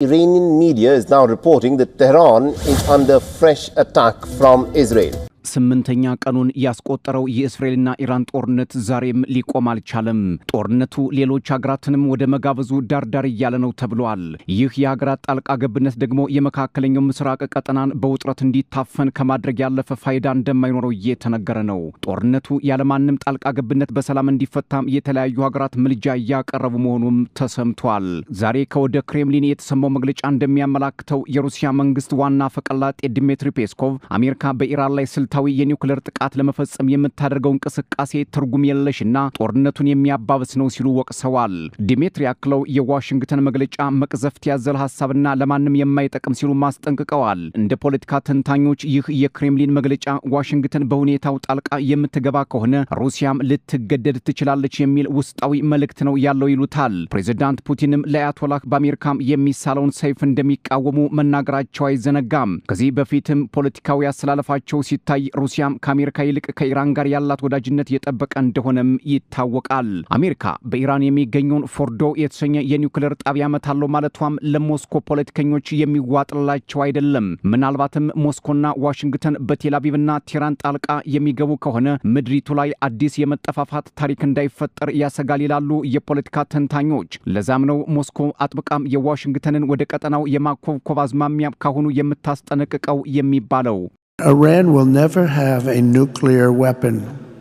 Iranian media is now reporting that Tehran is under fresh attack from Israel. ስምንተኛ ቀኑን ያስቆጠረው የእስራኤልና ኢራን ጦርነት ዛሬም ሊቆም አልቻለም። ጦርነቱ ሌሎች ሀገራትንም ወደ መጋበዙ ዳርዳር ያለ ነው ተብሏል። ይህ የሀገራት ጣልቃ ገብነት ደግሞ የመካከለኛው ምስራቅ ቀጠናን በውጥረት እንዲታፈን ከማድረግ ያለፈ ፋይዳ እንደማይኖረው እየተነገረ ነው። ጦርነቱ ያለማንም ጣልቃ ገብነት በሰላም እንዲፈታም የተለያዩ ሀገራት ምልጃ እያቀረቡ መሆኑም ተሰምቷል። ዛሬ ከወደ ክሬምሊን የተሰማው መግለጫ እንደሚያመላክተው የሩሲያ መንግስት ዋና ፈቀላጤ ዲሚትሪ ፔስኮቭ አሜሪካ በኢራን ላይ ስልታዊ የኒውክሌር ጥቃት ለመፈጸም የምታደርገው እንቅስቃሴ ትርጉም የለሽና ጦርነቱን የሚያባብስ ነው ሲሉ ወቅሰዋል። ዲሚትሪ አክለው የዋሽንግተን መግለጫ መቅዘፍት ያዘለ ሐሳብና ለማንም የማይጠቅም ሲሉ ማስጠንቅቀዋል። እንደ ፖለቲካ ተንታኞች ይህ የክሬምሊን መግለጫ ዋሽንግተን በሁኔታው ጣልቃ የምትገባ ከሆነ ሩሲያም ልትገደድ ትችላለች የሚል ውስጣዊ መልእክት ነው ያለው ይሉታል። ፕሬዝዳንት ፑቲንም ለአያቶላህ በአሜሪካም የሚሳለውን ሰይፍ እንደሚቃወሙ መናገራቸው አይዘነጋም። ከዚህ በፊትም ፖለቲካዊ አስተላለፋቸው ሲታይ ሩሲያም ከአሜሪካ ይልቅ ከኢራን ጋር ያላት ወዳጅነት የጠበቀ እንደሆነም ይታወቃል። አሜሪካ በኢራን የሚገኘውን ፎርዶ የተሰኘ የኒውክሌር ጣቢያ መታለው ማለቷም ለሞስኮ ፖለቲከኞች የሚዋጥላቸው አይደለም። ምናልባትም ሞስኮና ዋሽንግተን በቴልአቪቭና ቴህራን ጣልቃ የሚገቡ ከሆነ ምድሪቱ ላይ አዲስ የመጠፋፋት ታሪክ እንዳይፈጠር ያሰጋል ይላሉ የፖለቲካ ተንታኞች። ለዛም ነው ሞስኮ አጥብቃም የዋሽንግተንን ወደ ቀጠናው የማኮብኮብ አዝማሚያ ካሁኑ የምታስጠነቅቀው የሚባለው። Iran will never have a nuclear weapon.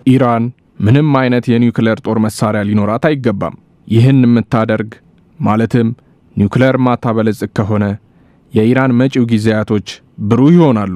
ኢራን ምንም አይነት የኒውክሌር ጦር መሳሪያ ሊኖራት አይገባም። ይህን የምታደርግ ማለትም ኒውክሌር ማታበለጽግ ከሆነ የኢራን መጪው ጊዜያቶች ብሩህ ይሆናሉ።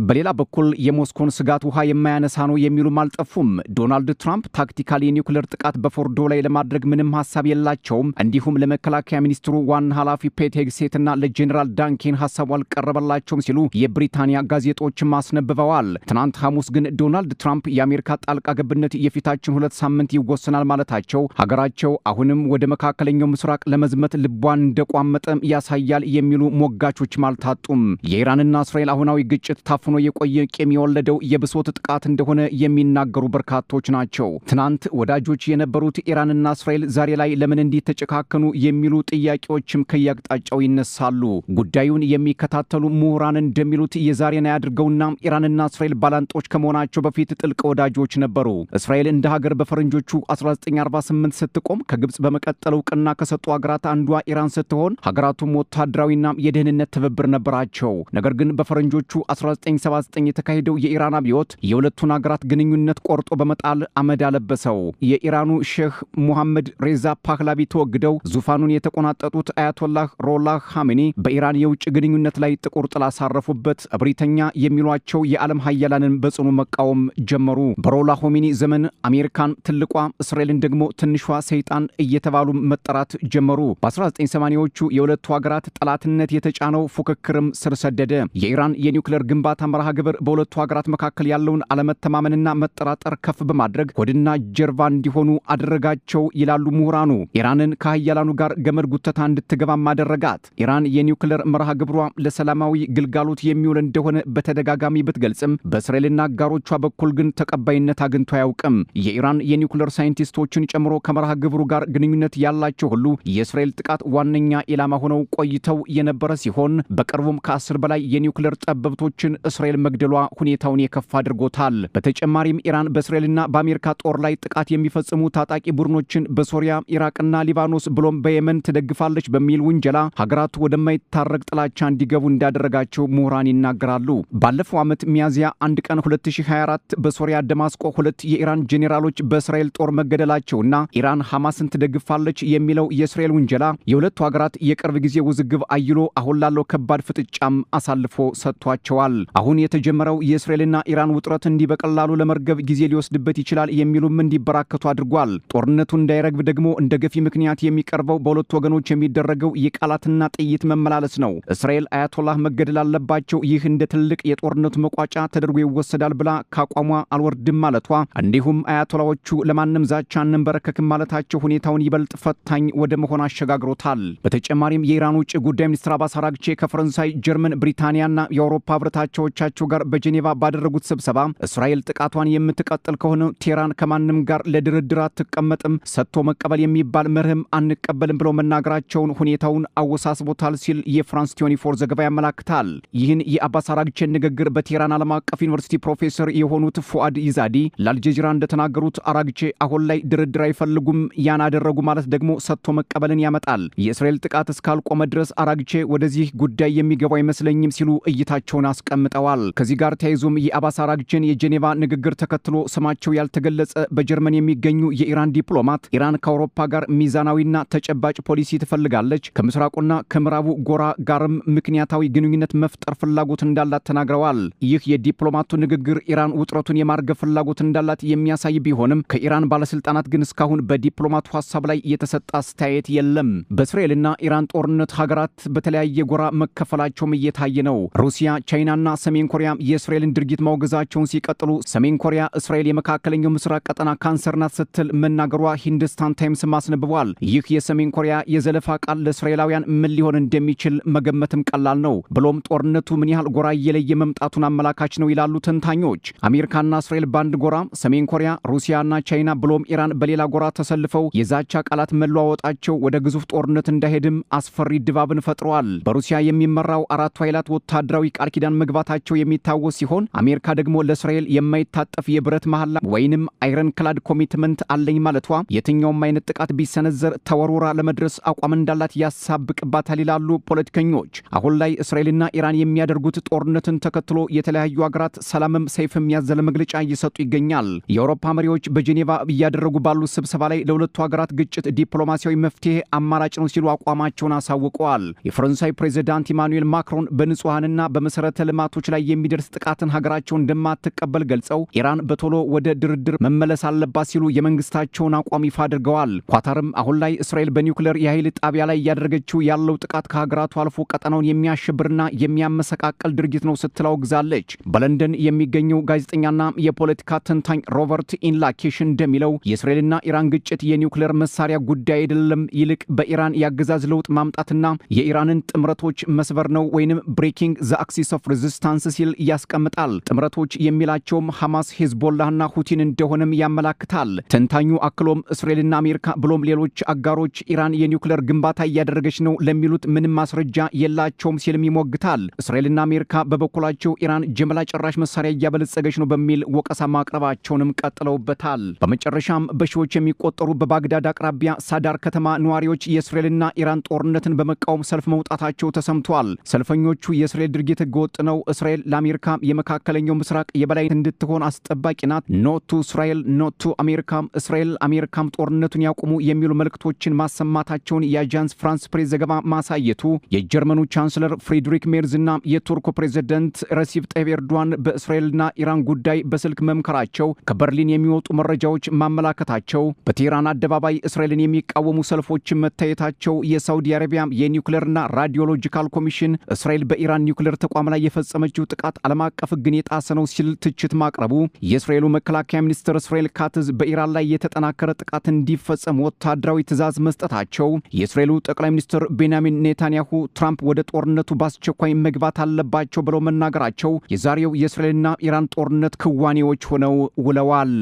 በሌላ በኩል የሞስኮን ስጋት ውሃ የማያነሳ ነው የሚሉም አልጠፉም። ዶናልድ ትራምፕ ታክቲካል የኒውክሌር ጥቃት በፎርዶ ላይ ለማድረግ ምንም ሐሳብ የላቸውም። እንዲሁም ለመከላከያ ሚኒስትሩ ዋና ኃላፊ ፔት ሄግሴትና ለጄኔራል ዳንኬን ሐሳቡ አልቀረበላቸውም ሲሉ የብሪታንያ ጋዜጦችም አስነብበዋል። ትናንት ሐሙስ ግን ዶናልድ ትራምፕ የአሜሪካ ጣልቃ ገብነት የፊታችን 2 ሳምንት ይወሰናል ማለታቸው ሀገራቸው አሁንም ወደ መካከለኛው ምስራቅ ለመዝመት ልቧን እንደቋመጠም ያሳያል የሚሉ ሞጋቾችም አልታጡም። የኢራንና እስራኤል አሁናዊ ግጭት ታፍኖ የቆየ ቂም የወለደው የብሶት ጥቃት እንደሆነ የሚናገሩ በርካቶች ናቸው። ትናንት ወዳጆች የነበሩት ኢራንና እስራኤል ዛሬ ላይ ለምን እንዲህ ተጨካከኑ የሚሉ ጥያቄዎችም ከያቅጣጫው ይነሳሉ። ጉዳዩን የሚከታተሉ ምሁራን እንደሚሉት የዛሬን ያድርገውና ኢራንና እስራኤል ባላንጦች ከመሆናቸው በፊት ጥልቅ ወዳጆች ነበሩ። እስራኤል እንደ ሀገር በፈረንጆቹ 1948 ስትቆም ከግብጽ በመቀጠል እውቅና ከሰጡ ሀገራት አንዷ ኢራን ስትሆን ሀገራቱም ወታደራዊና የደህንነት ትብብር ነበራቸው። ነገር ግን በፈረንጆቹ 1979 የተካሄደው የኢራን አብዮት የሁለቱን ሀገራት ግንኙነት ቆርጦ በመጣል አመድ አለበሰው። የኢራኑ ሼህ ሙሐመድ ሬዛ ፓህላቪ ተወግደው ዙፋኑን የተቆናጠጡት አያቶላህ ሮላህ ኻሜኒ በኢራን የውጭ ግንኙነት ላይ ጥቁር ጥላ ሳረፉበት። እብሪተኛ የሚሏቸው የዓለም ሀያላንን በጽኑ መቃወም ጀመሩ። በሮላህ ኻሜኒ ዘመን አሜሪካን ትልቋ፣ እስራኤልን ደግሞ ትንሿ ሰይጣን እየተባሉ መጠራት ጀመሩ። በ1980ዎቹ የሁለቱ ሀገራት ጠላትነት የተጫነው ፉክክርም ስር ሰደደ። የኢራን የኒውክሌር ግንባታ መርሃ ግብር በሁለቱ ሀገራት መካከል ያለውን አለመተማመንና መጠራጠር ከፍ በማድረግ ሆድና ጀርባ እንዲሆኑ አደረጋቸው ይላሉ ምሁራኑ። ኢራንን ከሀያላኑ ጋር ገመድ ጉተታ እንድትገባ ማደረጋት። ኢራን የኒውክሌር መርሃ ግብሯ ለሰላማዊ ግልጋሎት የሚውል እንደሆነ በተደጋጋሚ ብትገልጽም በእስራኤልና አጋሮቿ በኩል ግን ተቀባይነት አግኝቶ አያውቅም። የኢራን የኒውክሌር ሳይንቲስቶችን ጨምሮ ከመርሃ ግብሩ ጋር ግንኙነት ያላቸው ሁሉ የእስራኤል ጥቃት ዋነኛ ኢላማ ሆነው ቆይተው የነበረ ሲሆን በቅርቡም ከ10 በላይ የኒውክሌር ጠበብቶችን እስራኤል መግደሏ ሁኔታውን የከፋ አድርጎታል። በተጨማሪም ኢራን በእስራኤልና በአሜሪካ ጦር ላይ ጥቃት የሚፈጽሙ ታጣቂ ቡድኖችን በሶሪያ፣ ኢራቅና ሊባኖስ ብሎም በየመን ትደግፋለች በሚል ውንጀላ ሀገራቱ ወደማይታረቅ ጥላቻ እንዲገቡ እንዳደረጋቸው ምሁራን ይናገራሉ። ባለፈው ዓመት ሚያዝያ 1 ቀን 2024 በሶሪያ ደማስቆ 2 የኢራን ጄኔራሎች በእስራኤል ጦር መገደላቸውና ኢራን ሐማስን ትደግፋለች የሚለው የእስራኤል ውንጀላ የሁለቱ ሀገራት የቅርብ ጊዜ ውዝግብ አይሎ አሁን ላለው ከባድ ፍጥጫም አሳልፎ ሰጥቷቸዋል። አሁን የተጀመረው የእስራኤልና ኢራን ውጥረት እንዲህ በቀላሉ ለመርገብ ጊዜ ሊወስድበት ይችላል የሚሉም እንዲበራከቱ አድርጓል። ጦርነቱ እንዳይረግብ ደግሞ እንደ ገፊ ምክንያት የሚቀርበው በሁለቱ ወገኖች የሚደረገው የቃላትና ጥይት መመላለስ ነው። እስራኤል አያቶላህ መገደል አለባቸው፣ ይህ እንደ ትልቅ የጦርነቱ መቋጫ ተደርጎ ይወሰዳል ብላ ካቋሟ አልወርድም ማለቷ፣ እንዲሁም አያቶላዎቹ ለማንም ዛቻ አንንበረከክም ማለታቸው ሁኔታውን ይበልጥ ፈታኝ ወደ መሆን አሸጋግሮታል። በተጨማሪም የኢራን ውጭ ጉዳይ ሚኒስትር አባስ አራግቺ ከፈረንሳይ፣ ጀርመን፣ ብሪታንያና የአውሮፓ ህብረታቸዎቻቸው ጋር በጄኔቫ ባደረጉት ስብሰባ እስራኤል ጥቃቷን የምትቀጥል ከሆነ ቴህራን ከማንም ጋር ለድርድር አትቀመጥም፣ ሰጥቶ መቀበል የሚባል መርህም አንቀበልም ብለው መናገራቸውን ሁኔታውን አወሳስቦታል ሲል የፍራንስ 24 ዘገባ ያመላክታል። ይህን የአባስ አራግቺን ንግግር በቴህራን ዓለም አቀፍ ዩኒቨርሲቲ ፕሮፌሰር የሆኑት ፉአድ ኢዛዲ ለአልጀዚራ እንደተናገሩት አራግቺ አሁን ላይ ድርድር አይፈልጉም፣ ያን አደረጉ ማለት ደግሞ ሰጥቶ መቀበልን ያመጣል። የእስራኤል ጥቃት እስካልቆመ ድረስ አራግቺ ወደዚህ ጉዳይ የሚገባ አይመስለኝም ሲሉ እይታቸውን አስቀምጠዋል። ከዚህ ጋር ተያይዞም የአባስ አራግቺን የጄኔቫ ንግግር ተከትሎ ስማቸው ያልተገለጸ በጀርመን የሚገኙ የኢራን ዲፕሎማት ኢራን ከአውሮፓ ጋር ሚዛናዊና ተጨባጭ ፖሊሲ ትፈልጋለች፣ ከምስራቁና ከምዕራቡ ጎራ ጋርም ምክንያታዊ ግንኙነት መፍጠር ፍላጎት እንዳላት ተናግረዋል። ይህ የዲፕሎማቱ ንግግር ኢራን ውጥረቱን የማርገብ ፍላጎት እንዳላት የሚያሳይ ቢሆንም ከኢራን ባለስልጣናት ግን እስካሁን በዲፕሎማቱ ሐሳብ ላይ የተሰጠ አስተያየት የለም። በእስራኤልና ኢራን ጦርነት ሀገራት በተለያየ ጎራ መከፈላቸውም እየታየ ነው። ሩሲያ፣ ቻይናና ሰሜን ኮሪያ የእስራኤልን ድርጊት ማውገዛቸውን ሲቀጥሉ ሰሜን ኮሪያ እስራኤል የመካከለኛው ምስራቅ ቀጠና ካንሰር ናት ስትል መናገሯ ሂንዱስታን ታይምስ ማስነብቧል። ይህ የሰሜን ኮሪያ የዘለፋ ቃል ለእስራኤላውያን ምን ሊሆን እንደሚችል መገመትም ቀላል ነው። ብሎም ጦርነቱ ምን ያህል ጎራ እየለየ መምጣቱን አመላካች ነው ይላሉ ተንታኞች። አሜሪካና እስራኤል በአንድ ጎራ፣ ሰሜን ኮሪያ፣ ሩሲያና ቻይና ብሎም ኢራን በሌላ ጎራ ተሰልፈው የዛቻ ቃላት መለዋወጣቸው ወደ ግዙፍ ጦርነት እንዳይሄድም አስፈሪ ድባብን ፈጥሯል። በሩሲያ የሚመራው አራቱ ኃይላት ወታደራዊ ቃል ኪዳን መግባታቸው የሚታወስ ሲሆን አሜሪካ ደግሞ ለእስራኤል የማይታጠፍ የብረት መሐላ ወይንም አይረን ክላድ ኮሚትመንት አለኝ ማለቷ የትኛውም አይነት ጥቃት ቢሰነዘር ተወርውራ ለመድረስ አቋም እንዳላት ያሳብቅባታል ይላሉ ፖለቲከኞች። አሁን ላይ እስራኤልና ኢራን የሚያደርጉት ጦርነትን ተከትሎ የተለያዩ ሀገራት ሰላምም ሰይፍም ያዘለ መግለጫ እየሰጡ ይገኛል። የአውሮፓ መሪዎች በጄኔቫ እያደረጉ ባሉ ስብሰባ ላይ ለሁለቱ ሀገራት ግጭት ዲፕሎማሲያዊ መፍትሄ አማራጭ ነው ሲሉ አቋማቸውን አሳውቀዋል። የፈረንሳይ ፕሬዝዳንት ኢማኑኤል ማክሮን በንጹሃንና በመሰረተ ልማቶች ላይ የሚደርስ ጥቃትን ሀገራቸው እንደማትቀበል ገልጸው ኢራን በቶሎ ወደ ድርድር መመለስ አለባት ሲሉ የመንግስታቸውን አቋም ይፋ አድርገዋል። ኳታርም አሁን ላይ እስራኤል በኒውክሌር የኃይል ጣቢያ ላይ እያደረገችው ያለው ጥቃት ከሀገራቱ አልፎ ቀጠናውን የሚያሸብርና የሚያመሰቃቀል ድርጊት ነው ስትል አውግዛለች። በለንደን የሚገኘው ጋዜጠኛና የፖለቲካ ተንታኝ ሮበርት ኢንላኬሽን እንደሚለው የእስራኤልና ኢራን ግጭት የኒውክሌር መሳሪያ ጉዳይ አይደለም፣ ይልቅ በኢራን ያገዛዝ ለውጥ ማምጣትና የኢራንን ጥምረቶች መስበር ነው ወይንም ብሬኪንግ ዘ አክሲስ ኦፍ ሬዚስታንስ ሲል ያስቀምጣል። ጥምረቶች የሚላቸውም ሐማስ፣ ሄዝቦላህና ሁቲን እንደሆነም ያመላክታል። ተንታኙ አክሎም እስራኤልና አሜሪካ ብሎም ሌሎች አጋሮች ኢራን የኒውክሌር ግንባታ እያደረገች ነው ለሚሉት ምንም ማስረጃ የላቸውም ሲልም ይሞግታል። እስራኤልና አሜሪካ በበኩላቸው ኢራን ጅምላ ጨራሽ መሳሪያ እያበለጸገች ነው በሚል ወቀሳ ማቅረባቸውንም ቀጥለውበታል። በመጨረሻም በሺዎች የሚቆጠሩ በባግዳድ አቅራቢያ ሳዳር ከተማ ነዋሪዎች የእስራኤልና ኢራን ጦርነትን በመቃወም ሰልፍ መውጣታቸው ተሰምቷል። ሰልፈኞቹ የእስራኤል ድርጊት ህገወጥ ነው፣ እስራኤል ለአሜሪካ የመካከለኛው ምስራቅ የበላይ እንድትሆን አስጠባቂ ናት፣ ኖቱ እስራኤል ኖቱ አሜሪካም፣ እስራኤል አሜሪካም ጦርነቱን ያቁሙ የሚሉ መልእክቶችን ማሰማታቸውን የአጃንስ ፍራንስ ፕሬስ ዘገባ ማሳየቱ የጀርመኑ ቻንስለር ፍሪድሪክ ሜርዝና የቱርኩ ፕሬዝዳንት ረሲፕ ጣይብ ኤርዶዋን በእስራኤልና ኢራን ጉዳይ በስልክ መምከራቸው ከበርሊን የሚወጡ መረጃዎች ማመላከታቸው በቴህራን አደባባይ እስራኤልን የሚቃወሙ ሰልፎችን መታየታቸው የሳውዲ አረቢያ የኒውክሌርና ራዲዮሎጂካል ኮሚሽን እስራኤል በኢራን ኒውክሌር ተቋም ላይ የፈጸመችው ጥቃት ዓለም አቀፍ ሕግን የጣሰ ነው ሲል ትችት ማቅረቡ፣ የእስራኤሉ መከላከያ ሚኒስትር እስራኤል ካትዝ በኢራን ላይ የተጠናከረ ጥቃት እንዲፈጸም ወታደራዊ ትዕዛዝ መስጠታቸው፣ የእስራኤሉ ጠቅላይ ሚኒስትር ቤንያሚን ኔታንያሁ ትራምፕ ወደ ጦርነቱ በአስቸኳይ መግባት አለባቸው ብለው መናገራቸው የዛሬው የእስራኤልና ኢራን ጦርነት ክዋኔዎች ሆነው ውለዋል።